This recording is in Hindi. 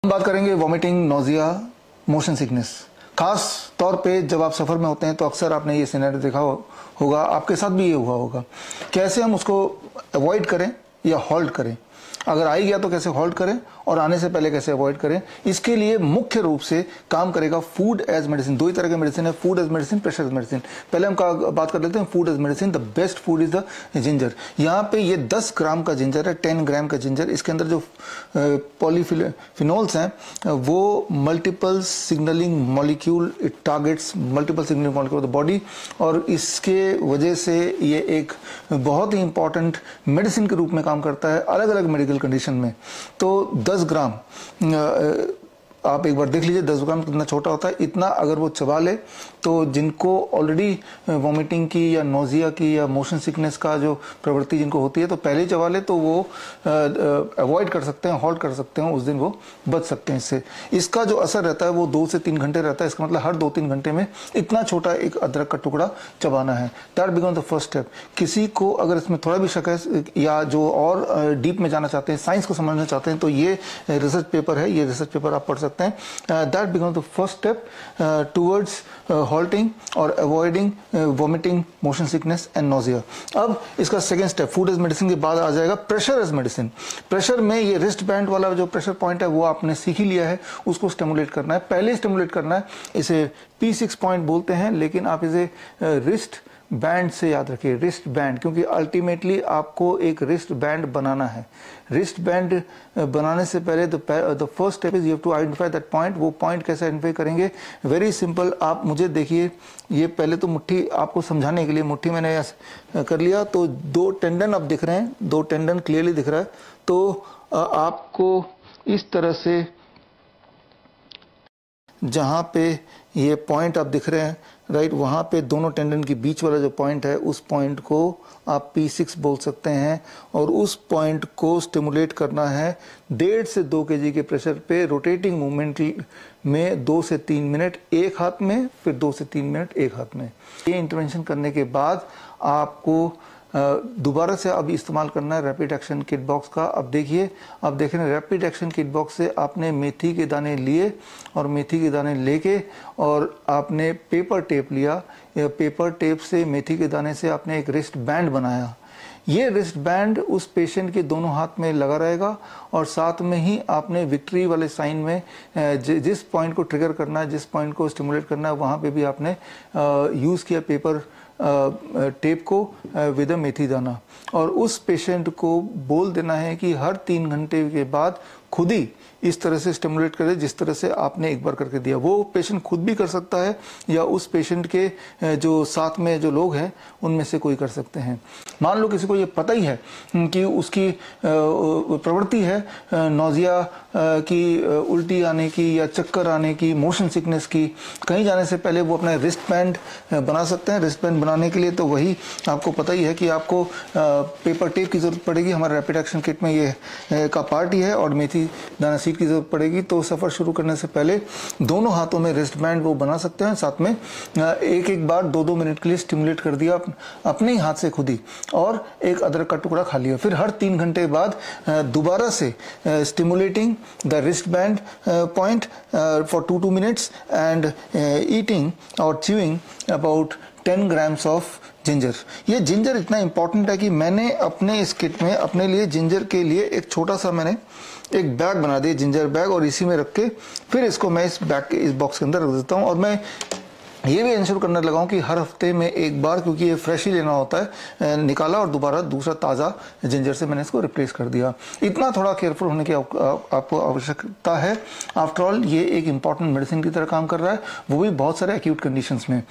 हम बात करेंगे वॉमिटिंग, नोजिया, मोशन सिकनेस। खास तौर पे जब आप सफ़र में होते हैं तो अक्सर आपने ये सिनेरियो देखा होगा, आपके साथ भी ये हुआ होगा। कैसे हम उसको अवॉइड करें या हॉल्ट करें, अगर आ ही गया तो कैसे हॉल्ट करें और आने से पहले कैसे अवॉइड करें, इसके लिए मुख्य रूप से काम करेगा फूड एज मेडिसिन। दो ही तरह के मेडिसिन है, food as medicine, pressure as medicine. पहले हम बात कर लेते हैं food as medicine. The best food is the ginger. यहाँ पे ये 10 ग्राम का जिंजर है, 10 ग्राम का जिंजर। इसके अंदर जो पॉलीफिनोल्स हैं वो multiple signalling molecule, it targets multiple signalling molecule of the body, और इसके वजह से ये एक बहुत ही इंपॉर्टेंट मेडिसिन के रूप में काम करता है अलग अलग मेडिकल कंडीशन में। तो 10 ग्राम आप एक बार देख लीजिए 10 ग्राम कितना छोटा होता है। इतना अगर वो चबा ले तो जिनको ऑलरेडी वॉमिटिंग की या नोजिया की या मोशन सिकनेस का जो प्रवृत्ति जिनको होती है तो पहले ही चबा ले तो वो अवॉइड कर सकते हैं, हॉल्ट कर सकते हैं, उस दिन वो बच सकते हैं इससे। इसका जो असर रहता है वो 2 से 3 घंटे रहता है। इसका मतलब हर 2-3 घंटे में इतना छोटा एक अदरक का टुकड़ा चबाना है। That becomes the first step. किसी को अगर इसमें थोड़ा भी शक है या जो और डीप में जाना चाहते हैं, साइंस को समझना चाहते हैं, तो ये रिसर्च पेपर है, ये रिसर्च पेपर आप पढ़ सकते हैं। That becomes the first step towards halting or avoiding vomiting, motion sickness and nausea. अब इसका second step food as medicine के बाद आ जाएगा प्रेशर एज मेडिसिन। प्रेशर में ये रिस्ट बैंड वाला जो प्रेशर पॉइंट है वो आपने सीख ही लिया है, उसको स्टिमुलेट करना है, पहले स्टिमुलेट करना है। इसे P6 पॉइंट बोलते हैं, लेकिन आप इसे रिस्ट बैंड से याद रखिए, रिस्ट बैंड, क्योंकि अल्टीमेटली आपको एक रिस्ट बैंड बनाना है। रिस्ट बैंड बनाने से पहले the first step is you have to identify that point. वो पॉइंट कैसे आइडेंटिफाई करेंगे? Very simple. आप मुझे देखिए, ये पहले तो मुट्ठी आपको समझाने के लिए मुट्ठी मैंने कर लिया, तो 2 टेंडन अब दिख रहे हैं, 2 टेंडन क्लियरली दिख रहा है। तो आपको इस तरह से जहाँ पे ये पॉइंट आप दिख रहे हैं राइट, वहाँ पे दोनों टेंडन के बीच वाला जो पॉइंट है उस पॉइंट को आप P6 बोल सकते हैं, और उस पॉइंट को स्टिमुलेट करना है 1.5 से 2 kg के प्रेशर पे रोटेटिंग मूवमेंट में 2 से 3 मिनट एक हाथ में, फिर 2 से 3 मिनट एक हाथ में। ये इंटरवेंशन करने के बाद आपको दोबारा से अब इस्तेमाल करना है रैपिड एक्शन किट बॉक्स का। अब देखिए, अब देख रहे हैं रैपिड एक्शन किट बॉक्स से आपने मेथी के दाने लिए, और मेथी के दाने लेके और आपने पेपर टेप लिया, पेपर टेप से मेथी के दाने से आपने एक रिस्ट बैंड बनाया। ये रिस्ट बैंड उस पेशेंट के दोनों हाथ में लगा रहेगा, और साथ में ही आपने विक्ट्री वाले साइन में जिस पॉइंट को ट्रिगर करना है, जिस पॉइंट को स्टिमुलेट करना है, वहाँ पे भी आपने यूज़ किया पेपर टेप को विद अ मेथी दाना। और उस पेशेंट को बोल देना है कि हर 3 घंटे के बाद खुद ही इस तरह से स्टिमुलेट करे जिस तरह से आपने एक बार करके दिया। वो पेशेंट खुद भी कर सकता है या उस पेशेंट के जो साथ में जो लोग हैं उनमें से कोई कर सकते हैं। मान लो किसी को ये पता ही है कि उसकी प्रवृत्ति है नोजिया की, उल्टी आने की या चक्कर आने की, मोशन सिकनेस की, कहीं जाने से पहले वो अपना रिस्ट बैंड बना सकते हैं। रिस्ट बैंड बनाने के लिए तो वही आपको पता ही है कि आपको पेपर टेप की ज़रूरत पड़ेगी, हमारे रैपिड एक्शन किट में ये का पार्ट ही है, और मेथी दाना सीड की ज़रूरत पड़ेगी। तो सफ़र शुरू करने से पहले दोनों हाथों में रिस्ट बैंड वो बना सकते हैं, साथ में एक बार 2-2 मिनट के लिए स्टिमुलेट कर दिया अपने ही हाथ से खुद ही, और एक अदरक का टुकड़ा खा लिया। फिर हर 3 घंटे बाद दोबारा से stimulating the wrist band point for 2 minutes and eating और chewing about 10 grams of ginger. ये जिंजर इतना इंपॉर्टेंट है कि मैंने अपने इस किट में अपने लिए जिंजर के लिए एक छोटा सा मैंने एक बैग बना दिया, जिंजर बैग, और इसी में रख के फिर इसको मैं इस बैग के इस बॉक्स के अंदर रख देता हूँ। और मैं ये भी इंश्योर करने लगा हूँ कि हर हफ्ते में एक बार, क्योंकि ये फ्रेश ही लेना होता है, निकाला और दोबारा दूसरा ताज़ा जिंजर से मैंने इसको रिप्लेस कर दिया। इतना थोड़ा केयरफुल होने की आपको आवश्यकता है। आफ्टर ऑल ये एक इंपॉर्टेंट मेडिसिन की तरह काम कर रहा है, वो भी बहुत सारे एक्यूट कंडीशंस में।